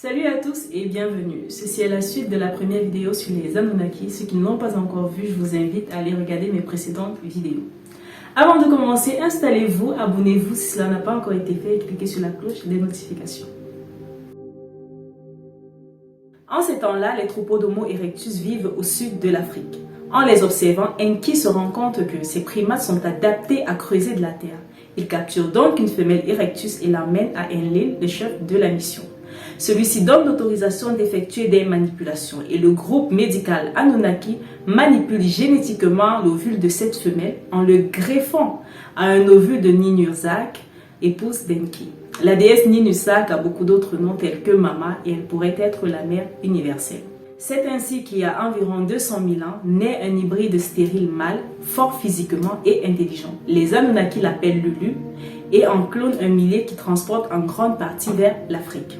Salut à tous et bienvenue. Ceci est la suite de la première vidéo sur les Anunnaki. Ceux qui ne l'ont pas encore vu, je vous invite à aller regarder mes précédentes vidéos. Avant de commencer, installez-vous, abonnez-vous si cela n'a pas encore été fait et cliquez sur la cloche des notifications. En ces temps-là, les troupeaux d'Homo erectus vivent au sud de l'Afrique. En les observant, Enki se rend compte que ces primates sont adaptés à creuser de la terre. Il capture donc une femelle erectus et l'emmène à Enlil, le chef de la mission. Celui-ci donne l'autorisation d'effectuer des manipulations et le groupe médical Anunnaki manipule génétiquement l'ovule de cette femelle en le greffant à un ovule de Ninhursag, épouse d'Enki. La déesse Ninhursag a beaucoup d'autres noms tels que Mama et elle pourrait être la mère universelle. C'est ainsi qu'il y a environ 200 000 ans naît un hybride stérile mâle, fort physiquement et intelligent. Les Anunnaki l'appellent Lulu et en clonent un millier qui transporte en grande partie vers l'Afrique.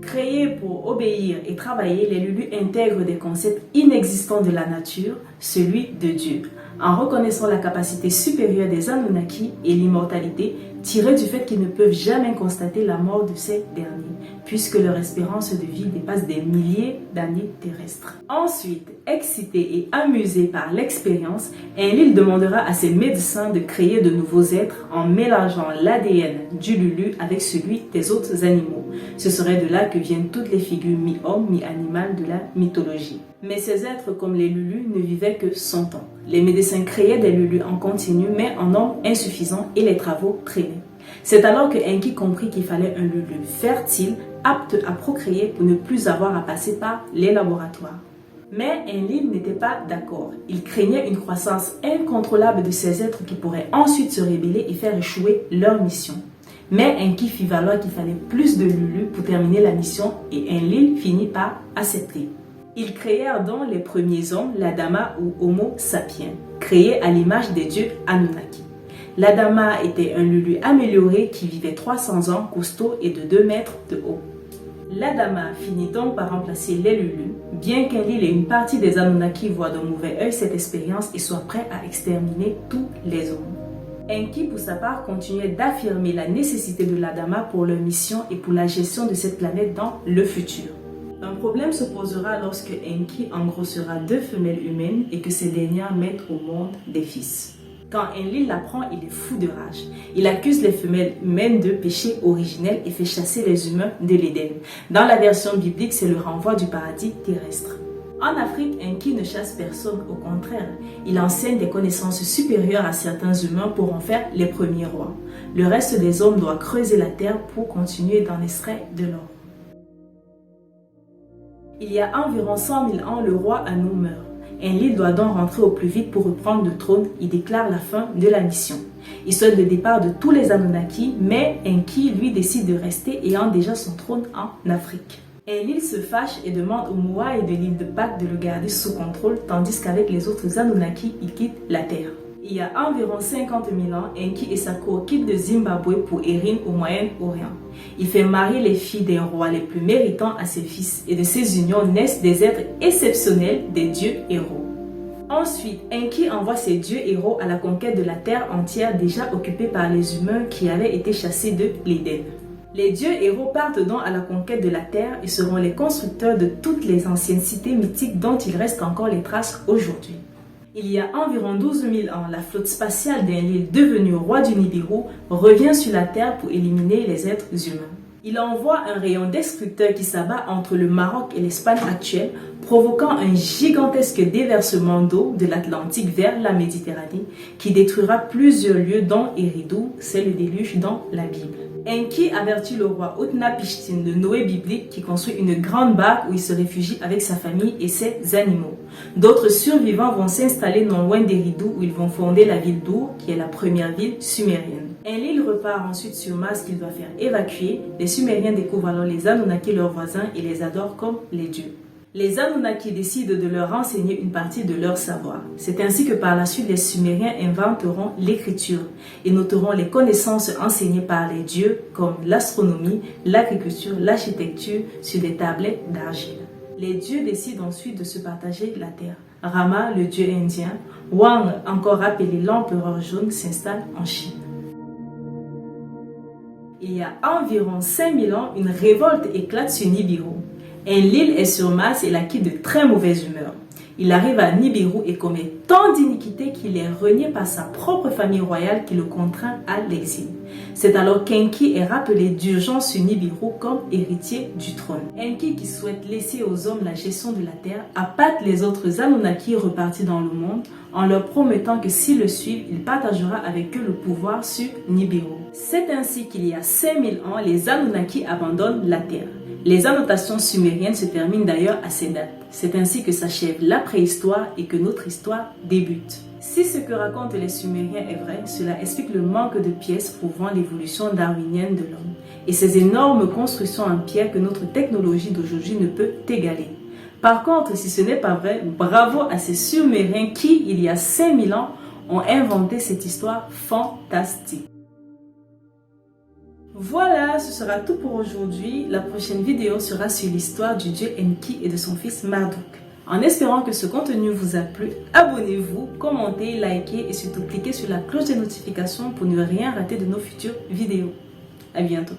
Créés pour obéir et travailler, les Lulus intègrent des concepts inexistants de la nature, celui de Dieu, en reconnaissant la capacité supérieure des Anunnaki et l'immortalité tirée du fait qu'ils ne peuvent jamais constater la mort de ces derniers, puisque leur espérance de vie dépasse des milliers d'années terrestres. Ensuite, excité et amusé par l'expérience, Enlil demandera à ses médecins de créer de nouveaux êtres en mélangeant l'ADN du Lulu avec celui des autres animaux. Ce serait de là que viennent toutes les figures mi-homme, mi-animal de la mythologie. Mais ces êtres comme les Lulus ne vivaient que 100 ans. Les médecins créaient des Lulus en continu mais en nombre insuffisant et les travaux traînaient. C'est alors que Enki comprit qu'il fallait un Lulu fertile, apte à procréer pour ne plus avoir à passer par les laboratoires. Mais Enlil n'était pas d'accord. Il craignait une croissance incontrôlable de ces êtres qui pourraient ensuite se rébeller et faire échouer leur mission. Mais Enki fit valoir qu'il fallait plus de Lulu pour terminer la mission et Enlil finit par accepter. Ils créèrent donc les premiers hommes, l'Adama ou Homo sapiens, créés à l'image des dieux Anunnaki. L'Adama était un Lulu amélioré qui vivait 300 ans, costaud et de 2 mètres de haut. L'Adama finit donc par remplacer les Lulus, bien qu'Enlil et une partie des Anunnaki voient d'un mauvais œil cette expérience et soient prêts à exterminer tous les hommes. Enki, pour sa part, continuait d'affirmer la nécessité de l'Adama pour leur mission et pour la gestion de cette planète dans le futur. Un problème se posera lorsque Enki engrossera 2 femelles humaines et que ces dernières mettent au monde des fils. Quand Enlil l'apprend, il est fou de rage. Il accuse les femelles humaines de péché originel et fait chasser les humains de l'Éden. Dans la version biblique, c'est le renvoi du paradis terrestre. En Afrique, Enki ne chasse personne, au contraire. Il enseigne des connaissances supérieures à certains humains pour en faire les premiers rois. Le reste des hommes doit creuser la terre pour continuer d'en extraire de l'or. Il y a environ 100 000 ans, le roi Anu meurt. Enlil doit donc rentrer au plus vite pour reprendre le trône. Il déclare la fin de la mission. Il souhaite le départ de tous les Anunnaki, mais Enki, lui, décide de rester ayant déjà son trône en Afrique. Enlil se fâche et demande aux Moai de l'île de Pâques de le garder sous contrôle, tandis qu'avec les autres Anunnaki, il quitte la Terre. Il y a environ 50 000 ans, Enki et sa cour quittent de Zimbabwe pour Erin au Moyen-Orient. Il fait marier les filles des rois les plus méritants à ses fils et de ces unions naissent des êtres exceptionnels, des dieux héros. Ensuite, Enki envoie ses dieux héros à la conquête de la terre entière déjà occupée par les humains qui avaient été chassés de l'Éden. Les dieux héros partent donc à la conquête de la terre et seront les constructeurs de toutes les anciennes cités mythiques dont il reste encore les traces aujourd'hui. Il y a environ 12 000 ans, la flotte spatiale d'Enlil, devenu roi du Nibiru, revient sur la Terre pour éliminer les êtres humains. Il envoie un rayon destructeur qui s'abat entre le Maroc et l'Espagne actuelle, provoquant un gigantesque déversement d'eau de l'Atlantique vers la Méditerranée, qui détruira plusieurs lieux dont Eridu, c'est le déluge dans la Bible. Enki avertit le roi Utnapishtim de Noé biblique qui construit une grande barque où il se réfugie avec sa famille et ses animaux. D'autres survivants vont s'installer non loin d'Eridu où ils vont fonder la ville d'Ur qui est la première ville sumérienne. Enlil repart ensuite sur Mars qu'il va faire évacuer. Les Sumériens découvrent alors les Anunnaki leurs voisins et les adorent comme les dieux. Les Anunnaki décident de leur enseigner une partie de leur savoir. C'est ainsi que par la suite les Sumériens inventeront l'écriture et noteront les connaissances enseignées par les dieux comme l'astronomie, l'agriculture, l'architecture sur des tablettes d'argile. Les dieux décident ensuite de se partager la terre. Rama, le dieu indien, Wang, encore appelé l'empereur jaune, s'installe en Chine. Il y a environ 5000 ans, une révolte éclate sur Nibiru. Enlil est sur Mars et la quitte de très mauvaise humeur. Il arrive à Nibiru et commet tant d'iniquités qu'il est renié par sa propre famille royale qui le contraint à l'exil. C'est alors qu'Enki est rappelé d'urgence sur Nibiru comme héritier du trône. Enki, qui souhaite laisser aux hommes la gestion de la terre, appâte les autres Anunnaki repartis dans le monde en leur promettant que s'ils le suivent, il partagera avec eux le pouvoir sur Nibiru. C'est ainsi qu'il y a 5000 ans, les Anunnaki abandonnent la terre. Les annotations sumériennes se terminent d'ailleurs à ces dates. C'est ainsi que s'achève la préhistoire et que notre histoire débute. Si ce que racontent les Sumériens est vrai, cela explique le manque de pièces prouvant l'évolution darwinienne de l'homme et ces énormes constructions en pierre que notre technologie d'aujourd'hui ne peut égaler. Par contre, si ce n'est pas vrai, bravo à ces Sumériens qui, il y a 5000 ans, ont inventé cette histoire fantastique. Voilà, ce sera tout pour aujourd'hui. La prochaine vidéo sera sur l'histoire du dieu Enki et de son fils Marduk. En espérant que ce contenu vous a plu, abonnez-vous, commentez, likez et surtout cliquez sur la cloche de notification pour ne rien rater de nos futures vidéos. À bientôt.